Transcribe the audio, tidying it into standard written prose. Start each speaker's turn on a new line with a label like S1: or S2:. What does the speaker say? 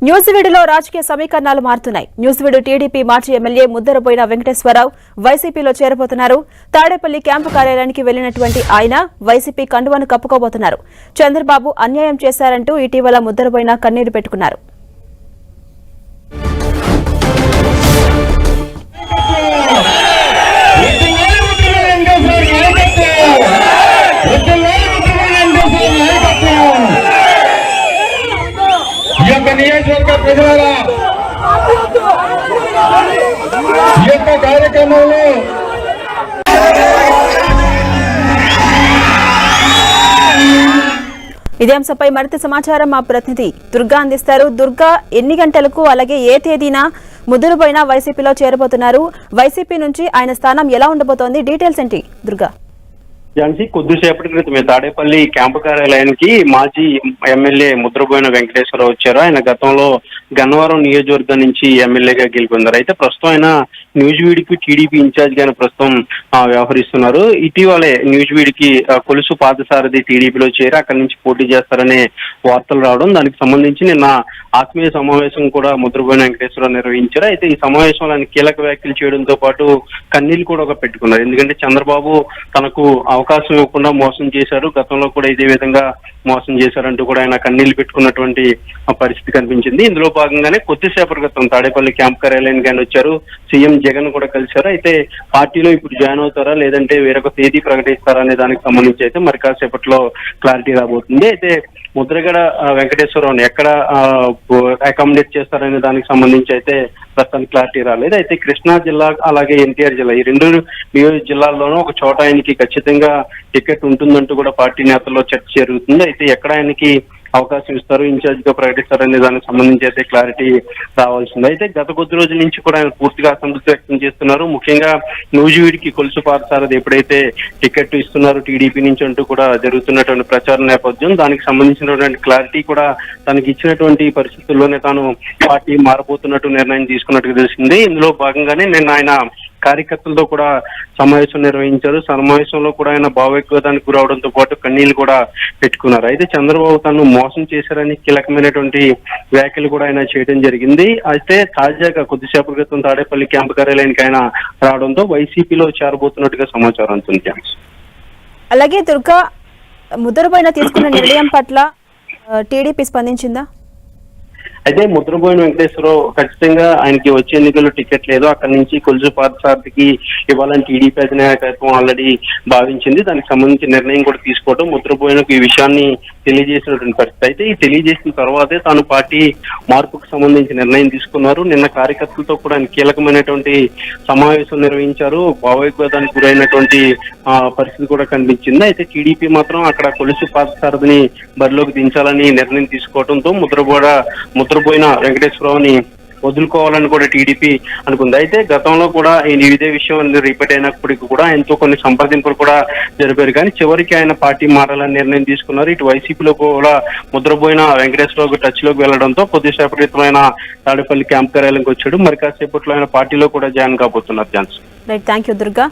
S1: న్యూజివీడులో రాజకీయ సమీకరణాలు మారుతున్నాయి. న్యూజివీడు టీడీపీ మాజీ ఎమ్మెల్యే ముద్దరబోయిన వెంకటేశ్వరరావు వైసీపీలో చేరబోతున్నారు. తాడేపల్లి క్యాంపు కార్యాలయానికి వెళ్లినటువంటి ఆయన వైసీపీ కండువాను కప్పుకోబోతున్నారు. చంద్రబాబు అన్యాయం చేశారంటూ ఇటీవల ముద్దరబోయిన కన్నీరు పెట్టుకున్నారు.
S2: నియోజకవర్గ ప్రజలారా ఈ యొక్క కార్యక్రమంలో
S1: ఇదే అంశంపై మరింత సమాచారం మా ప్రతినిధి దుర్గా అందిస్తారు. దుర్గా, ఎన్ని గంటలకు అలాగే ఏ తేదీన ముద్దరబోయిన వైసీపీలో చేరబోతున్నారు? వైసీపీ నుంచి ఆయన స్థానం ఎలా ఉండబోతోంది? డీటెయిల్స్ ఏంటి దుర్గా?
S3: ఝాన్సీ, కొద్దిసేపటి క్రితమే తాడేపల్లి క్యాంపు కార్యాలయానికి మాజీ ఎమ్మెల్యే ముద్దరబోయిన వెంకటేశ్వరరావు వచ్చారు. ఆయన గతంలో గన్నవరం నియోజకవర్గం నుంచి ఎమ్మెల్యేగా గెలుపొందారు. అయితే ప్రస్తుతం ఆయన న్యూజివీడ్కి టీడీపీ ఇన్ఛార్జ్ గానే ప్రస్తుతం వ్యవహరిస్తున్నారు. ఇటీవలే న్యూజివీడ్కి కొలుసు పాదసారథి టీడీపీలో చేరి అక్కడి నుంచి పోటీ చేస్తారనే వార్తలు రావడం, దానికి సంబంధించి నిన్న ఆత్మీయ సమావేశం కూడా ముద్దరబోయిన వెంకటేశ్వరరావు నిర్వహించారు. అయితే ఈ సమావేశంలో ఆయన కీలక వ్యాఖ్యలు చేయడంతో పాటు కన్నీళ్లు కూడా ఒక పెట్టుకున్నారు. ఎందుకంటే చంద్రబాబు తనకు అవకాశం ఇవ్వకుండా మోసం చేశారు, గతంలో కూడా ఇదే విధంగా మోసం చేశారంటూ కూడా ఆయన కన్నీళ్లు పెట్టుకున్నటువంటి పరిస్థితి కనిపించింది. ఇందులో భాగంగానే కొద్దిసేపటి క్రితం తాడేపల్లి క్యాంప్ కార్యాలయానికి ఆయన వచ్చారు. సీఎం జగన్ కూడా కలిశారు. అయితే పార్టీలో ఇప్పుడు జాయిన్ అవుతారా లేదంటే వేరొక తేదీ ప్రకటిస్తారా అనే దానికి సంబంధించి అయితే మరి కాసేపట్లో క్లారిటీ రాబోతుంది. అయితే ముద్రగడ వెంకటేశ్వరరావుని ఎక్కడ అకామిడేట్ చేస్తారనే దానికి సంబంధించి అయితే ప్రస్తుతానికి క్లారిటీ రాలేదు. అయితే కృష్ణా జిల్లా అలాగే ఎన్టీఆర్ జిల్లా, ఈ రెండు నియోజక జిల్లాల్లోనూ ఒక చోట ఆయనకి ఖచ్చితంగా టికెట్ ఉంటుందంటూ కూడా పార్టీ నేతల్లో చర్చ జరుగుతుంది. అయితే ఎక్కడ ఆయనకి అవకాశం ఇస్తారు, ఇన్ఛార్జ్ గా ప్రకటిస్తారనే దానికి సంబంధించి అయితే క్లారిటీ రావాల్సింది. అయితే గత కొద్ది రోజుల నుంచి కూడా ఆయన పూర్తిగా అసంతృప్తి వ్యక్తం చేస్తున్నారు. ముఖ్యంగా న్యూజివీడ్కి కొలుసు పాదసారథి ఎప్పుడైతే టికెట్ ఇస్తున్నారు టీడీపీ నుంచి అంటూ కూడా జరుగుతున్నటువంటి ప్రచార నేపథ్యం, దానికి సంబంధించినటువంటి క్లారిటీ కూడా తనకి ఇచ్చినటువంటి పరిస్థితుల్లోనే తాను పార్టీ మారబోతున్నట్టు నిర్ణయం తీసుకున్నట్టుగా తెలిసింది. ఇందులో భాగంగానే నిన్న ఆయన కార్యకర్తలతో కూడా సమావేశం నిర్వహించారు. సమావేశంలో కూడా ఆయన భావోద్వేగానికి గురవడంతో పాటు కన్నీళ్లు కూడా పెట్టుకున్నారు. అయితే చంద్రబాబు తను మోసం చేశారని కీలకమైనటువంటి వ్యాఖ్యలు కూడా ఆయన చేయడం జరిగింది. అయితే తాజాగా కొద్దిసేపటి క్రితం తాడేపల్లి క్యాంపు కార్యాలయానికి ఆయన రావడంతో వైసీపీలో చేరబోతున్నట్టుగా సమాచారం అందుతుంది.
S1: అలాగే దుర్గా, ముద్దరబోయిన తీసుకున్న నిర్ణయం పట్ల టీడీపీ స్పందించిందా?
S3: అయితే ముద్దరబోయిన వెంకటేశ్వరరావు ఖచ్చితంగా ఆయనకి వచ్చే ఎన్నికల్లో టికెట్ లేదు, అక్కడి నుంచి కొలుసు పాదసారథికి ఇవ్వాలని టీడీపీ అధినాయకత్వం ఆల్రెడీ భావించింది. దానికి సంబంధించి నిర్ణయం కూడా తీసుకోవడం, ముద్దరబోయినకు ఈ విషయాన్ని తెలియజేసినటువంటి పరిస్థితి. అయితే ఈ తెలియజేసిన తర్వాతే తాను పార్టీ మార్పుకు సంబంధించి నిర్ణయం తీసుకున్నారు. నిన్న కార్యకర్తలతో కూడా ఆయన కీలకమైనటువంటి సమావేశం నిర్వహించారు. భావోద్వేగానికి గురైనటువంటి పరిస్థితి కూడా కనిపించింది. అయితే టీడీపీ మాత్రం అక్కడ కొలుసు పాదసారథిని బరిలోకి దించాలని నిర్ణయం తీసుకోవడంతో ముద్రబోయిన వెంకటేశ్వరరావుని వదులుకోవాలని కూడా టీడీపీ అనుకుంది. అయితే గతంలో కూడా ఇదే విషయం రిపీట్ అయినప్పటికీ కూడా ఆయనతో కొన్ని సంప్రదింపులు కూడా జరిపారు. కానీ చివరికి ఆయన పార్టీ మారాలని నిర్ణయం తీసుకున్నారు. ఇటు వైసీపీలో కూడా ముద్రబోయిన వెంకటేశ్వరరావు టచ్ లోకి వెళ్లడంతో కొద్దిసేపటి క్రితమైన తాడేపల్లి క్యాంప్ కార్యాలయానికి వచ్చాడు. మరి కాసేపట్లో ఆయన పార్టీలో కూడా జాయిన్ కాబోతున్నారు. Chance.
S1: Right, thank you Durga.